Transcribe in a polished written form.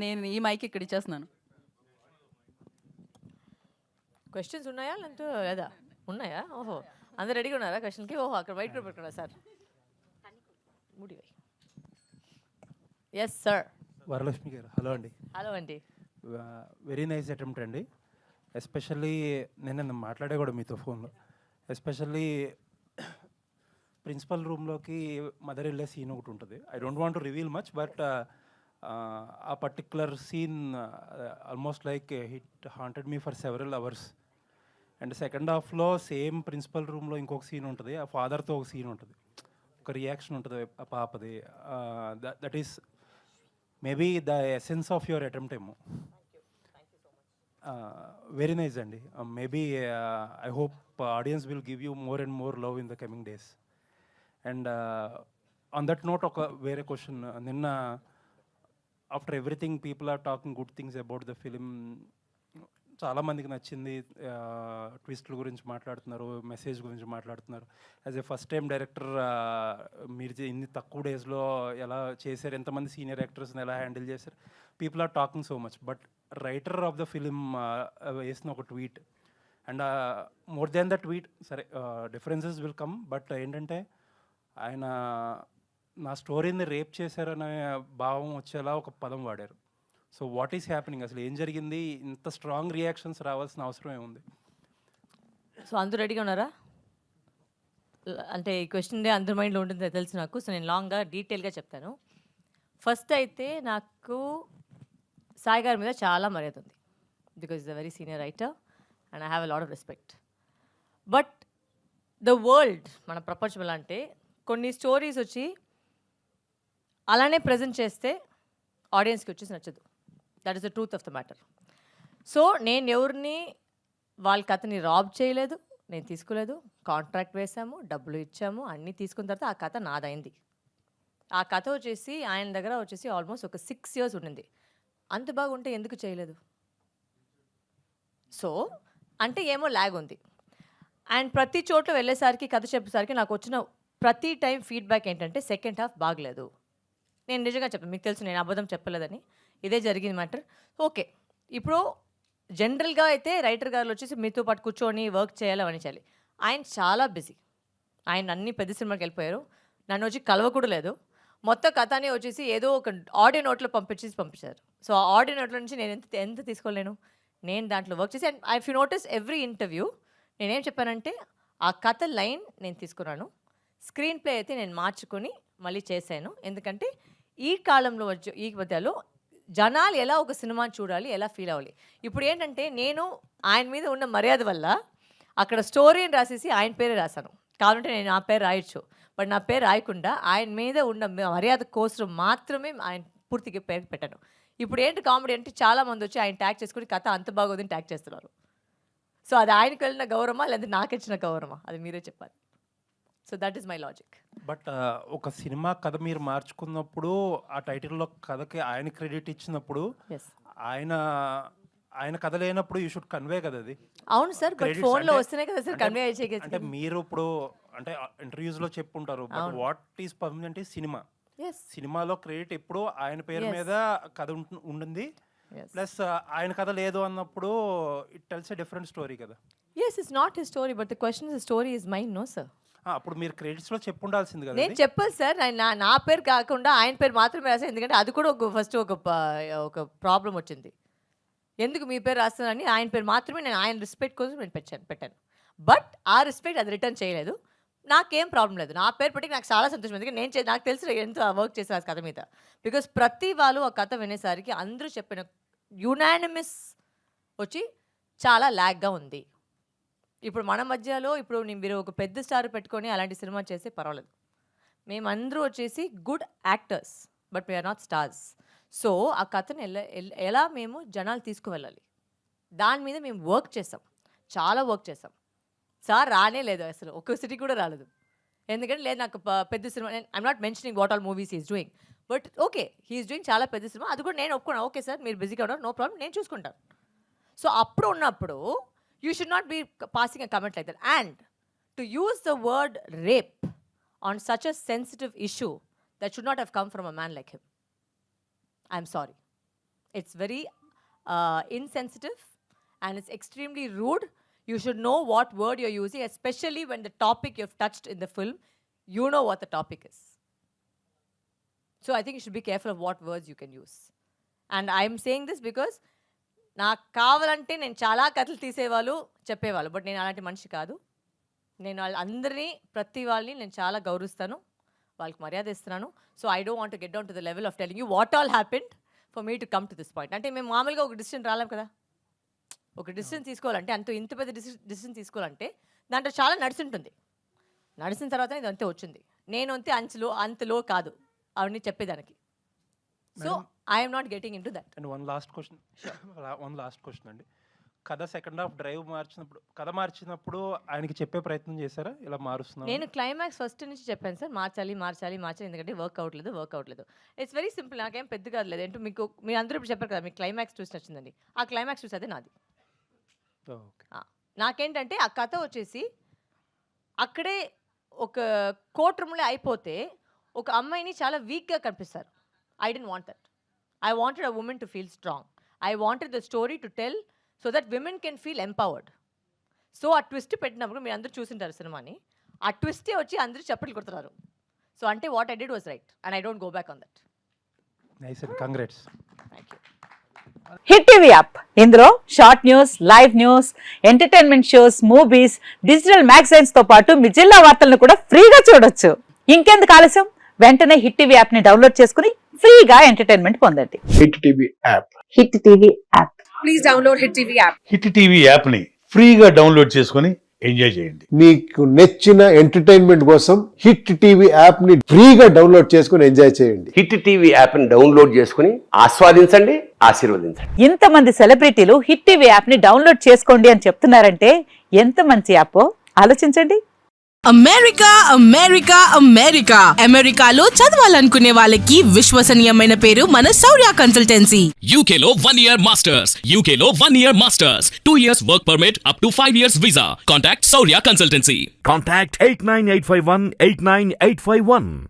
నేను ఈ మైక్ ఇక్కడ ఇచ్చేస్తున్నాను. క్వశ్చన్స్ ఉన్నాయా లేదంటే లేదా ఉన్నాయా? ఓహో, అందరు రెడీగా ఉన్నారా క్వశ్చన్కి? ఓహో, అక్కడ వైట్ పేపర్ పెట్టుకున్నా సార్. ముడివై. Yes sir. Varalakshmi garu, hello అండి. హలో అండి. వెరీ నైస్ అటెంప్ట్ అండి. ఎస్పెషల్లీ నేను మాట్లాడే కూడా మీతో ఫోన్లో. ఎస్పెషల్లీ ప్రిన్సిపల్ రూమ్లోకి మదర్ వెళ్ళే సీన్ ఒకటి ఉంటుంది. I don't want to reveal much, but ఆ particular scene almost like it haunted me for several hours. And second హాఫ్లో సేమ్ ప్రిన్సిపల్ రూమ్లో ఇంకొక సీన్ ఉంటుంది. ఆ ఫాదర్తో ఒక సీన్ ఉంటుంది, ఒక రియాక్షన్ ఉంటుంది ఆ పాపది. That is maybe the essence of your attempt ఏమో. వెరీ నైస్ అండి. Maybe I hope audience will give you more and more love in the coming days. And on that note ఒక వేరే question. నిన్న after everything people are talking good things about the film. చాలామందికి నచ్చింది. ట్విస్ట్ల గురించి మాట్లాడుతున్నారు, message గురించి మాట్లాడుతున్నారు. As a first time director మీరు ఇన్ని తక్కువ డేస్లో ఎలా చేశారు, ఎంతమంది సీనియర్ యాక్టర్స్ని ఎలా హ్యాండిల్ చేశారు, people are talking so much. But writer of the film వేసిన ఒక tweet, and more than the tweet, సరే డిఫరెన్సెస్ విల్ కమ్, బట్ ఏంటంటే ఆయన నా స్టోరీని రేప్ చేశారనే భావం వచ్చేలా ఒక పదం వాడారు. సో వాట్ ఈస్ హ్యాపెనింగ్, అసలు ఏం జరిగింది? ఇంత స్ట్రాంగ్ రియాక్షన్స్ రావాల్సిన అవసరం ఏముంది? సో అందరూ రెడీగా ఉన్నారా? అంటే ఈ క్వశ్చన్ అందరి మైండ్లో ఉంటుందో తెలుసు నాకు. సో నేను లాంగ్గా డీటెయిల్గా చెప్తాను. ఫస్ట్ అయితే నాకు సాయి గారి మీద చాలా మర్యాద ఉంది, because is a very senior writer and I have a lot of respect. But the world, మన ప్రపంచం ఎలా అంటే, కొన్ని స్టోరీస్ వచ్చి అలానే ప్రజెంట్ చేస్తే ఆడియన్స్కి వచ్చేసి నచ్చదు. That is the truth of the matter. So నేను ఎవరిని వాళ్ళ కథని రాబ్ చేయలేదు, నేను తీసుకోలేదు. కాంట్రాక్ట్ వేసాము, డబ్బులు ఇచ్చాము, అన్నీ తీసుకున్న తర్వాత ఆ కథ నాదైంది. ఆ కథ వచ్చేసి ఆయన దగ్గర వచ్చేసి ఆల్మోస్ట్ ఒక 6 years ఉండింది. అంత బాగుంటే ఎందుకు చేయలేదు? సో అంటే ఏమో ల్యాగ్ ఉంది. అండ్ ప్రతి చోట్ల వెళ్ళేసరికి, కథ చెప్పేసరికి నాకు వచ్చిన ప్రతి టైం ఫీడ్బ్యాక్ ఏంటంటే సెకండ్ హాఫ్ బాగలేదు. నేను నిజంగా చెప్పాను, మీకు తెలుసు నేను అబద్ధం చెప్పలేదని. ఇదే జరిగింది మ్యాటర్. ఓకే, ఇప్పుడు జనరల్గా అయితే రైటర్ గారు వచ్చేసి మీతో పాటు కూర్చొని వర్క్ చేయాలి, అవన్నీ చేయాలి. ఆయన చాలా బిజీ. ఆయన అన్ని పెద్ద సినిమాకి వెళ్ళిపోయారు. నన్ను వచ్చి కలవకూడదు లేదు. మొత్తం కథని వచ్చేసి ఏదో ఒక ఆడియో నోట్లో పంపించారు. సో ఆ ఆడియో నోట్లో నుంచి నేను ఎంత తీసుకోలేను. నేను దాంట్లో వర్క్ చేసి, and if you notice every interview నేనేం చెప్పానంటే, ఆ కథ లైన్ నేను తీసుకున్నాను, స్క్రీన్ ప్లే అయితే నేను మార్చుకొని మళ్ళీ చేశాను. ఎందుకంటే ఈ కాలంలో వచ్చే ఈ మధ్యలో జనాలు ఎలా ఒక సినిమాని చూడాలి, ఎలా ఫీల్ అవ్వాలి. ఇప్పుడు ఏంటంటే నేను ఆయన మీద ఉన్న మర్యాద వల్ల అక్కడ స్టోరీని రాసేసి ఆయన పేరే రాశాను. కావాలంటే నేను నా పేరు రాయొచ్చు, బట్ నా పేరు రాయకుండా ఆయన మీద ఉన్న మర్యాద కోసం మాత్రమే ఆయన పూర్తిగా పేరు పెట్టాను. ఇప్పుడు ఏంటి కామెడీ అంటే, చాలామంది వచ్చి ఆయన ట్యాగ్ చేసుకుని కథ అంత బాగోదని ట్యాగ్ చేస్తున్నారు. సో అది ఆయనకు వెళ్ళిన గౌరవమా లేదా నాకు ఇచ్చిన గౌరవమా, అది మీరే చెప్పాలి. So that is my logic. But ఒక సినిమా కథ మీరు మార్చుకున్నప్పుడు ఆ టైటిల్లో కథకి ఆయన క్రెడిట్ ఇచ్చినప్పుడు, ఆయన కథ లేనప్పుడు యూ షుడ్ కన్వే కదా అది. అవును సార్, బట్ ఫోన్లో వస్తేనే కదా సార్ కన్వే చేయగలిగింది. అంటే మీరు ఇప్పుడు అంటే ఇంటర్వ్యూస్లో చెప్పుంటారు, but what is permanent is cinema. సినిమాలో క్రెడిట్ ఎప్పుడు ఆయన పేరు మీద కథ ఉంటుంది. ప్లస్ ఆయన కథ లేదు అన్నప్పుడు it tells a different story కదా. yes it's not his story, but the question is the story is mine, no sir. అప్పుడు మీరు క్రెడిట్స్లో చెప్పుండాల్సింది కదా. నేను చెప్పాలి సార్, నా పేరు కాకుండా ఆయన పేరు మాత్రమే రాశాను. ఎందుకంటే అది కూడా ఫస్ట్ ఒక ప్రాబ్లం వచ్చింది. ఎందుకు మీ పేరు రాస్తానని ఆయన పేరు మాత్రమే, నేను ఆయన రెస్పెక్ట్ కోసం నేను పెట్టాను. బట్ ఆ రెస్పెక్ట్ అది రిటర్న్ చేయలేదు. నాకేం ప్రాబ్లం లేదు, నా పేరు పెట్టి నాకు చాలా సంతోషం. ఎందుకంటే నాకు తెలిసి ఎంత వర్క్ చేశాను ఆ కథ మీద. బికాస్ ప్రతి వాళ్ళు ఆ కథ వినేసరికి అందరూ చెప్పిన యునానిమస్ వచ్చి చాలా ల్యాగ్గా ఉంది. ఇప్పుడు మన మధ్యలో ఇప్పుడు మీరు ఒక పెద్ద స్టార్ పెట్టుకొని అలాంటి సినిమా చేస్తే పర్వాలేదు. మేమందరూ వచ్చేసి good actors, but we're not stars. So ఆ కథను ఎలా మేము జనాలు తీసుకువెళ్ళాలి, దాని మీద మేము వర్క్ చేసాం, చాలా వర్క్ చేసాం. సార్ రానే లేదు, అసలు ఒక్క సిటీ కూడా రాలేదు. ఎందుకంటే లేదు నాకు పెద్ద సినిమా, I'm not mentioning what all movies is doing, but okay he's doing చాలా పెద్ద సినిమా, అది కూడా నేను ఒప్పుకున్నాను. ఓకే సార్ మీరు బిజీగా ఉన్నారు, నో ప్రాబ్లం, నేను చూసుకుంటాను. సో అప్పుడు ఉన్నప్పుడు you should not be passing a comment like that. And to use the word rape on such a sensitive issue, that should not have come from a man like him. I'm sorry. It's very insensitive and it's extremely rude. You should know what word you're using, especially when the topic you've touched in the film, you know what the topic is. So I think you should be careful of what words you can use. And I'm saying this because నాకు కావాలంటే నేను చాలా కథలు తీసేవాళ్ళు చెప్పేవాళ్ళు, but నేను అలాంటి మనిషి కాదు. నేను వాళ్ళందరినీ ప్రతి వాళ్ళని నేను చాలా గౌరవిస్తాను, వాళ్ళకి మర్యాద ఇస్తున్నాను. So I don't want to get down to the level of telling you what all happened for me to come to this point. అంటే మేము మామూలుగా ఒక డిసిషన్ రాలేం కదా, ఒక డిసిషన్ తీసుకోవాలంటే ఇంత పెద్ద డిసిషన్ తీసుకోవాలంటే దాంట్లో చాలా నడిచింటుంది. నడిచిన తర్వాత ఇది అంతే వచ్చింది. నేను అంతలో కాదు అవన్నీ చెప్పేదానికి. So I'm not getting in to that. And one last question అండి. కథ సెకండ్ హాఫ్ డ్రైవ్ మార్చినప్పుడు ఆయనకి చెప్పే ప్రయత్నం చేశారా ఇలా మారుస్తున్నాను? నేను క్లైమాక్స్ ఫస్ట్ నుంచి చెప్పాను సార్, మార్చాలి ఎందుకంటే వర్క్ అవ్వట్లేదు. ఇట్స్ వెరీ సింపుల్, నాకేం పెద్దగా లేదు. ఏంటో మీరు అందరూ ఇప్పుడు చెప్పారు కదా మీకు క్లైమాక్స్ ట్విస్ట్ వచ్చిందండి, ఆ క్లైమాక్స్ ట్విస్ట్ అదే నాది. నాకేంటంటే ఆ కథ వచ్చేసి అక్కడే ఒక కోర్ట్ రూమ్లో అయిపోతే ఒక అమ్మాయిని చాలా వీక్గా కనిపిస్తారు. I don't want that. I wanted a women to feel strong. I wanted the story to tell so that women can feel empowered. So ఆ ట్విస్ట్ పెట్టినప్పుడు మీరు అందరూ చూసింటారు సినిమాని, ఆ ట్విస్టే వచ్చి అందరూ చప్పట్లు కొడుతున్నారు. సో అంటే what I did was right and I don't go back on that. Nice అండి, congrats. Thank you. Hit TV app, ఇందులో short news, live news, entertainment shows, movies, digital magazines తో పాటు మీ జిల్లా వార్తలను కూడా ఫ్రీగా చూడొచ్చు. ఇంకెందుకు ఆలస్యం, వెంటనే హిట్ టీవీ యాప్ ని డౌన్లోడ్ చేసుకుని ఫ్రీగా ఎంటర్టైన్మెంట్ పొందండి. Hit TV app. Hit TV app. Please download hit TV app. Hit TV app ని ఫ్రీగా డౌన్లోడ్ చేసుకొని ఎంజాయ్ చేయండి. మీకు నచ్చిన ఎంటర్టైన్మెంట్ కోసం హిట్ టీవీ యాప్ ని ఫ్రీగా డౌన్లోడ్ చేసుకొని ఎంజాయ్ చేయండి. హిట్ టీవీ యాప్ ని డౌన్లోడ్ చేసుకుని ఆస్వాదించండి, ఆశీర్వదించండి. ఇంతమంది సెలబ్రిటీలు హిట్ టీవీ యాప్ ని డౌన్లోడ్ చేసుకోండి అని చెప్తున్నారంటే ఎంత మంచి యాప్ ఆలోచించండి. అమెరికాలో చదవాలనుకునే వాళ్ళకి విశ్వసనీయమైన పేరు మన శౌర్య కన్సల్టెన్సీ. UK లో 1 year masters, 2 years work permit up to 5 years visa. Contact Saurya Consultancy. Contact 89851 89851.